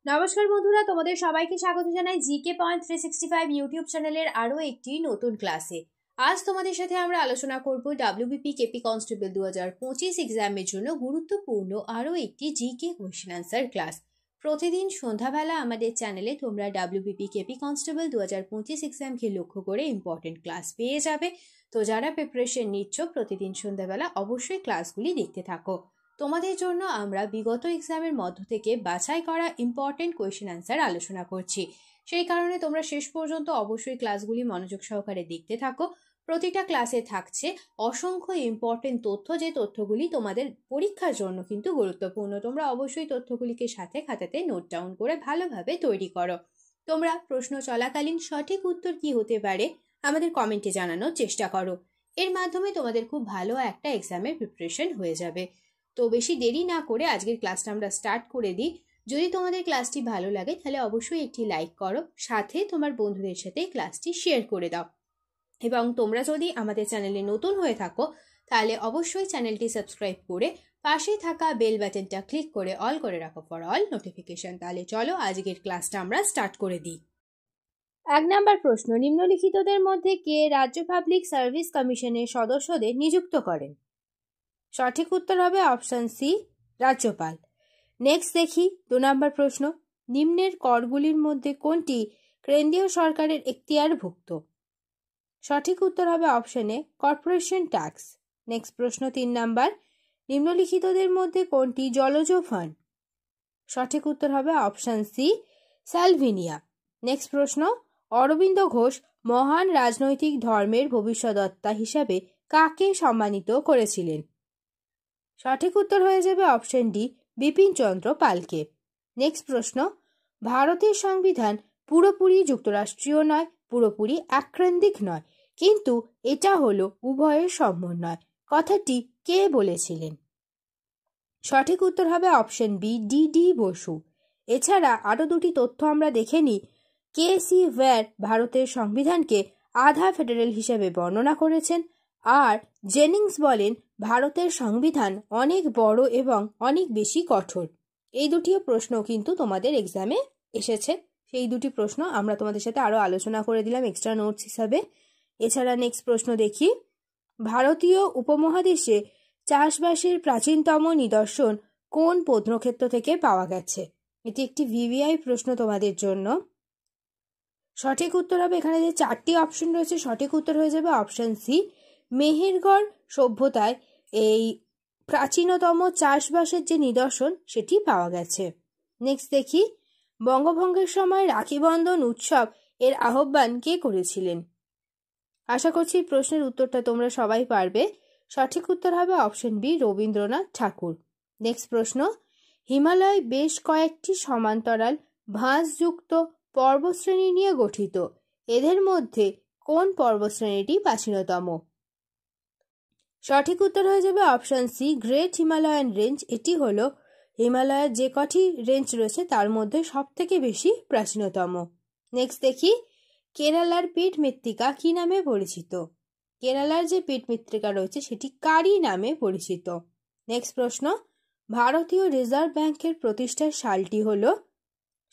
নমস্কার বন্ধুরা, তোমাদের সবাইকে স্বাগত জানাই জিকে পয়েন্ট 365 ইউটিউব চ্যানেলের আরো একটি নতুন ক্লাসে। আজ তোমাদের সাথে আমরা আলোচনা করব ডাব্লিউবিপি কেপি কনস্টেবল 2025 এক্সামের জন্য গুরুত্বপূর্ণ আরো একটি জিকে কোয়েশ্চেন আনসার ক্লাস। প্রতিদিন সন্ধ্যাবেলা আমাদের চ্যানেলে তোমরা ডাব্লিউবিপি কেপি কনস্টেবল 2025 এক্সামকে লক্ষ্য করে ইম্পর্টেন্ট ক্লাস পেয়ে যাবে। তো যারা প্রিপারেশন নিচ্ছ প্রতিদিন সন্ধ্যাবেলা অবশ্যই ক্লাসগুলি দেখতে থাকো। তোমাদের জন্য আমরা বিগত এক্সামের মধ্য থেকে বাছাই করা ইম্পর্টেন্ট কোয়েশ্চেন আনসার আলোচনা করছি। সেই কারণে তোমরা শেষ পর্যন্ত অবশ্যই ক্লাসগুলি মনোযোগ সহকারে দেখতে থাকো। প্রতিটা ক্লাসে থাকছে অসংখ্য ইম্পর্টেন্ট তথ্য, যে তথ্যগুলি তোমাদের পরীক্ষার জন্য কিন্তু গুরুত্বপূর্ণ। তোমরা অবশ্যই তথ্যগুলিকে সাথে খাতাতে নোট ডাউন করে ভালোভাবে তৈরি করো। তোমরা প্রশ্ন চলাকালীন সঠিক উত্তর কি হতে পারে আমাদের কমেন্টে জানানোর চেষ্টা করো। এর মাধ্যমে তোমাদের খুব ভালো একটা এক্সামের প্রিপারেশন হয়ে যাবে। তো বেশি দেরি না করে আজকের ক্লাসটা আমরা স্টার্ট করে দিই। যদি তোমাদের ক্লাসটি ভালো লাগে তাহলে অবশ্যই একটি লাইক করো, সাথে তোমার বন্ধুদের সাথে ক্লাসটি শেয়ার করে দাও। এবং তোমরা যদি আমাদের চ্যানেলে নতুন হয়ে থাকো তাহলে অবশ্যই চ্যানেলটি সাবস্ক্রাইব করে পাশে থাকা বেল বাটনটা ক্লিক করে অল করে রাখো ফর অল নোটিফিকেশন। তাহলে চলো আজকের ক্লাসটা আমরা স্টার্ট করে দিই। 1 নম্বর প্রশ্ন, নিম্নলিখিতদের মধ্যে কে রাজ্য পাবলিক সার্ভিস কমিশনের সদস্যদের নিযুক্ত করেন? সঠিক উত্তর হবে অপশন সি, রাজ্যপাল। নেক্সট দেখি 2 নম্বর প্রশ্ন, নিম্নের করগুলির মধ্যে কোনটি কেন্দ্রীয় সরকারের এখতিয়ারভুক্ত? সঠিক উত্তর হবে option A, corporation tax. Next প্রশ্ন 3 নম্বর, নিম্নলিখিতদের মধ্যে কোনটি জলজ ফান্ড? সঠিক উত্তর হবে অপশন সি, স্যালভিনিয়া। নেক্সট প্রশ্ন, অরবিন্দ ঘোষ মহান রাজনৈতিক ধর্মের ভবিষ্যদ্বক্তা হিসাবে কাকে সম্মানিত করেছিলেন? সঠিক উত্তর হয়ে যাবে অপশন ডি, বিপিন চন্দ্র পালকে। নেক্সট প্রশ্ন, ভারতের সংবিধান পুরোপুরি যুক্তরাষ্ট্রীয় নয়, পুরোপুরি আক্রান্তিক নয়, কিন্তু এটা হলো উভয়ের সমন্বয়, কথাটি কে বলেছিলেন? সঠিক উত্তর হবে অপশন বি, ডি বসু। এছাড়া আরও দুটি তথ্য আমরা দেখে নিই। কে সি ওয়্যার ভারতের সংবিধানকে আধা ফেডারেল হিসেবে বর্ণনা করেছেন, আর জেনিংস বলেন ভারতের সংবিধান অনেক বড় এবং অনেক বেশি কঠোর। এই দুটিও প্রশ্ন কিন্তু তোমাদের এক্সামে এসেছে। সেই দুটি প্রশ্ন আমরা তোমাদের সাথে আরও আলোচনা করে দিলাম এক্সট্রা নোটস হিসাবে। এছাড়া নেক্সট প্রশ্ন দেখি, ভারতীয় উপমহাদেশে চাষবাসের প্রাচীনতম নিদর্শন কোন প্রত্নক্ষেত্র থেকে পাওয়া গেছে? এটি একটি ভিভিআই প্রশ্ন তোমাদের জন্য। সঠিক উত্তর হবে, এখানে যে 4টি অপশন রয়েছে সঠিক উত্তর হয়ে যাবে অপশন সি, মেহেরগড় সভ্যতায় এই প্রাচীনতম চাষবাসের যে নিদর্শন সেটি পাওয়া গেছে। নেক্সট দেখি, বঙ্গভঙ্গের সময় রাখি বন্ধন উৎসব এর আহ্বান কে করেছিলেন? আশা করছি প্রশ্নের উত্তরটা তোমরা সবাই পারবে। সঠিক উত্তর হবে অপশন বি, রবীন্দ্রনাথ ঠাকুর। নেক্সট প্রশ্ন, হিমালয় বেশ কয়েকটি সমান্তরাল ভাঁজযুক্ত পর্বতশ্রেণী নিয়ে গঠিত, এদের মধ্যে কোন পর্বতশ্রেণীটি প্রাচীনতম? সঠিক উত্তর হয়ে যাবে option C, great Himalayan range. এটি হলো হিমালয়ের যে কটি রেঞ্জ রয়েছে তার মধ্যে সব থেকে বেশি প্রাচীনতম। নেক্সট দেখি, কেরালার পীঠ মৃত্তিকা কি নামে পরিচিত? কেরালার যে পীঠ মৃত্তিকা রয়েছে সেটি কারি নামে পরিচিত। নেক্সট প্রশ্ন, ভারতীয় রিজার্ভ ব্যাংকের প্রতিষ্ঠার সালটি হল?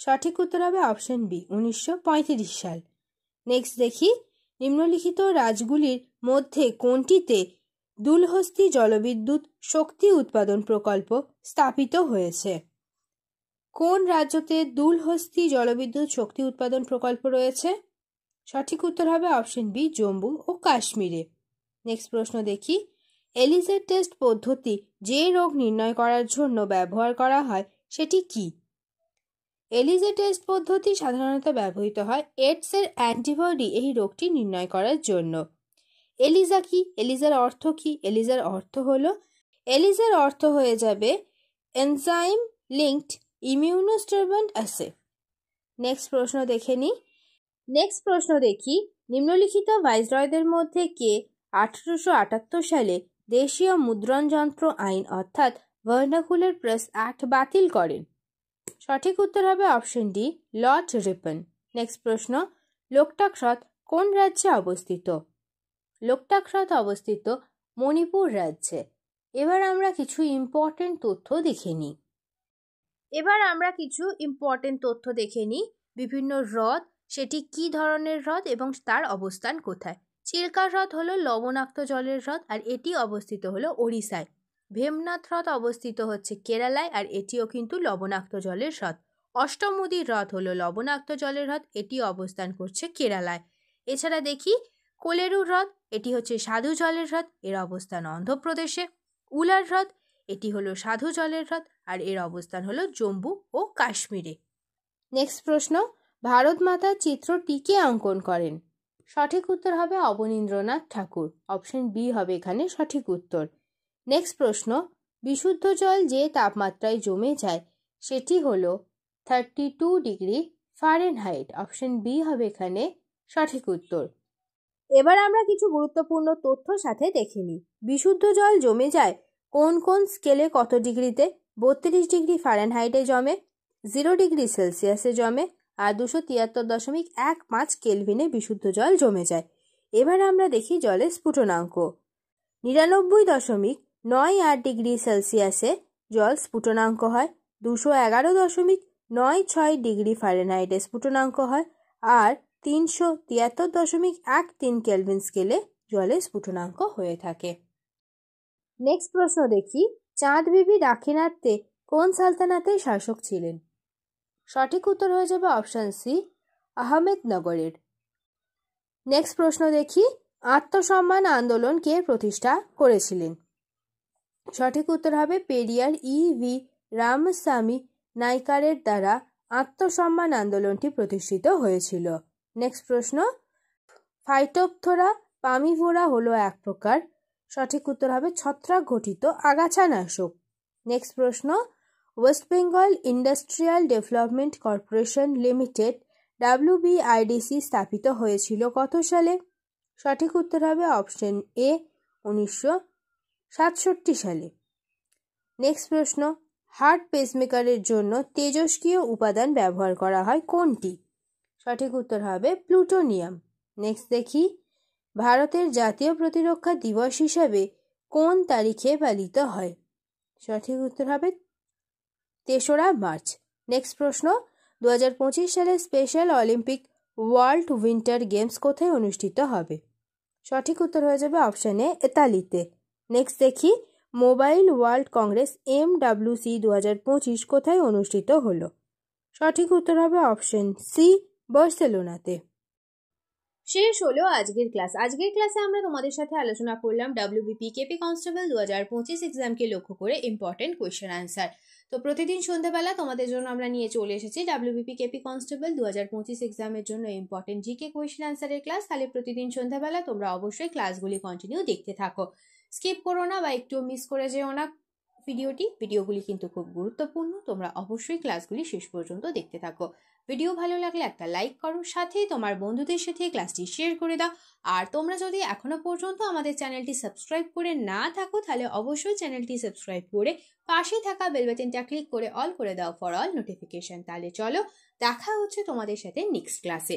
সঠিক উত্তর হবে অপশন বি, 1935 সাল। নেক্সট দেখি, নিম্নলিখিত রাজ্যগুলির মধ্যে কোনটিতে দুলহস্তি জলবিদ্যুৎ শক্তি উৎপাদন প্রকল্প স্থাপিত হয়েছে? কোন রাজ্যতে দুলহস্তি জলবিদ্যুৎ শক্তি উৎপাদন প্রকল্প রয়েছে? সঠিক উত্তর হবে অপশন বি, জম্মু ও কাশ্মীরে। নেক্সট প্রশ্ন দেখি, এলিজা টেস্ট পদ্ধতি যে রোগ নির্ণয় করার জন্য ব্যবহার করা হয় সেটি কি? এলিজা টেস্ট পদ্ধতি সাধারণত ব্যবহৃত হয় এইডস এর অ্যান্টিবডি এই রোগটি নির্ণয় করার জন্য। এলিজা কি? এলিজার অর্থ কি? এলিজার অর্থ হয়ে যাবে এনজাইম লিঙ্কড ইমিউনোস্টারভেন্ট অ্যাসে। নেক্সট প্রশ্ন দেখি, নিম্নলিখিত ভাইসরয়দের মধ্যে কে 1878 সালে দেশীয় মুদ্রণ যন্ত্র আইন অর্থাৎ ভার্নাকুলার প্রেস অ্যাক্ট বাতিল করেন? সঠিক উত্তর হবে option D, Lord Ripon. Next প্রশ্ন, লোকটাক হ্রদ কোন রাজ্যে অবস্থিত? লোকটাক হ্রদ অবস্থিত মণিপুর রাজ্যে। এবার আমরা কিছু ইম্পর্টেন্ট তথ্য দেখে নিই। এবার আমরা কিছু ইম্পর্টেন্ট তথ্য দেখে নিই। বিভিন্ন হ্রদ, সেটি কি ধরনের হ্রদ এবং তার অবস্থান কোথায়। চিল্কা হ্রদ হলো লবণাক্ত জলের হ্রদ আর এটি অবস্থিত হলো ওড়িশায়। ভেমনাথ হ্রদ অবস্থিত হচ্ছে কেরালায় আর এটিও কিন্তু লবণাক্ত জলের হ্রদ। অষ্টমুদি হ্রদ হলো লবণাক্ত জলের হ্রদ, এটি অবস্থান করছে কেরালায়। এছাড়া দেখি কোলেরু হ্রদ, এটি হচ্ছে স্বাদু জলের হ্রদ, এর অবস্থান অন্ধ্রপ্রদেশে। উলার হ্রদ, এটি হলো সাধু জলের হ্রদ আর এর অবস্থান হলো জম্মু ও কাশ্মীরে। নেক্সট প্রশ্ন, ভারত মাতার চিত্রটি কে অঙ্কন করেন? সঠিক উত্তর হবে অবনীন্দ্রনাথ ঠাকুর। অপশন বি হবে এখানে সঠিক উত্তর। নেক্সট প্রশ্ন, বিশুদ্ধ জল যে তাপমাত্রায় জমে যায় সেটি হলো 32 ডিগ্রি ফারেনহাইট। অপশন বি হবে এখানে সঠিক উত্তর। এবার আমরা কিছু গুরুত্বপূর্ণ তথ্য সাথে দেখে নিই। বিশুদ্ধ জল জমে যায় কোন কোন স্কেলে কত ডিগ্রিতে? 32 ডিগ্রি ফারেনহাইটে জমে, 0 ডিগ্রি সেলসিয়াসে জমে আর 273.15 কেলভিনে বিশুদ্ধ জল জমে যায়। এবার আমরা দেখি জলের স্ফুটনাঙ্ক। 99.98 ডিগ্রি সেলসিয়াসে জল স্ফুটনাঙ্ক হয়, 211.96 ডিগ্রি ফারেনহাইটে স্ফুটনাঙ্ক হয় আর 373.13 কেলভিন স্কেলে জলের স্ফুটনাঙ্ক হয়ে থাকে। নেক্সট প্রশ্ন দেখি, চাঁদ বিবি দাক্ষিণাত্যে কোন সালতানাতের শাসক ছিলেন? সঠিক উত্তর হয়ে যাবে অপশন সি, আহমেদনগরের। নেক্সট প্রশ্ন দেখি, আত্মসম্মান আন্দোলন কে প্রতিষ্ঠা করেছিলেন? সঠিক উত্তর হবে পেরিয়ার ই.ভি. রামস্বামী নাইকারের দ্বারা আত্মসম্মান আন্দোলনটি প্রতিষ্ঠিত হয়েছিল। নেক্সট প্রশ্ন, ফাইটোপথোরা পামিভোরা হলো এক প্রকার। সঠিক উত্তর হবে ছত্রাক ঘটিত আগাছানাশক। নেক্সট প্রশ্ন, West Bengal industrial development corporation limited WBIDC স্থাপিত হয়েছিল কত সালে? সঠিক উত্তর হবে অপশন এ, 1967 সালে। নেক্সট প্রশ্ন, হার্ট পেসমেকারের জন্য তেজস্ক্রিয় উপাদান ব্যবহার করা হয় কোনটি? সঠিক উত্তর হবে প্লুটোনিয়াম। নেক্সট দেখি, ভারতের জাতীয় প্রতিরক্ষা দিবস হিসাবে কোন তারিখে পালিত হয়? সঠিক উত্তর হবে 3রা মার্চ। নেক্সট প্রশ্ন, 2025 সালে special Olympic world winter games কোথায় অনুষ্ঠিত হবে? সঠিক উত্তর হয়ে যাবে অপশন এ, ইতালিতে। নেক্সট দেখি, মোবাইল ওয়ার্ল্ড কংগ্রেস MWC 2025 কোথায় অনুষ্ঠিত হলো? সঠিক উত্তর হবে অপশন সি, বার্সেলোনাতে। শেষ হলো আজকের ক্লাস। আজকের ক্লাসে আমরা তোমাদের সাথে আলোচনা করলাম WBP কেপি কনস্টেবল 2025 এক্সামকে লক্ষ্য করে ইম্পর্টেন্ট কোয়েশ্চেন আনসার। তো প্রতিদিন সন্ধ্যাবেলা তোমাদের জন্য আমরা নিয়ে চলে এসেছি WBP কেপি কনস্টেবল 2025 এক্সামের জন্য ইম্পর্টেন্ট জিকে কোয়েশ্চেন আনসারের ক্লাস। তাহলে প্রতিদিন সন্ধ্যাবেলা তোমরা অবশ্যই ক্লাসগুলি কন্টিনিউ দেখতে থাকো, স্কিপ করো না বা একটু মিস করে যেও না ভিডিওগুলি কিন্তু খুব গুরুত্বপূর্ণ। তোমরা অবশ্যই ক্লাসগুলি শেষ পর্যন্ত দেখতে থাকো। ভিডিও ভালো লাগলে একটা লাইক করো, সাথে তোমার বন্ধুদের সাথে ক্লাসটি শেয়ার করে দাও। আর তোমরা যদি এখনো পর্যন্ত আমাদের চ্যানেলটি সাবস্ক্রাইব করে না থাকো তাহলে অবশ্যই চ্যানেলটি সাবস্ক্রাইব করে পাশে থাকা বেল বাটনটা ক্লিক করে অল করে দাও ফর অল নোটিফিকেশন। তাহলে চলো দেখা হচ্ছে তোমাদের সাথে নেক্সট ক্লাসে।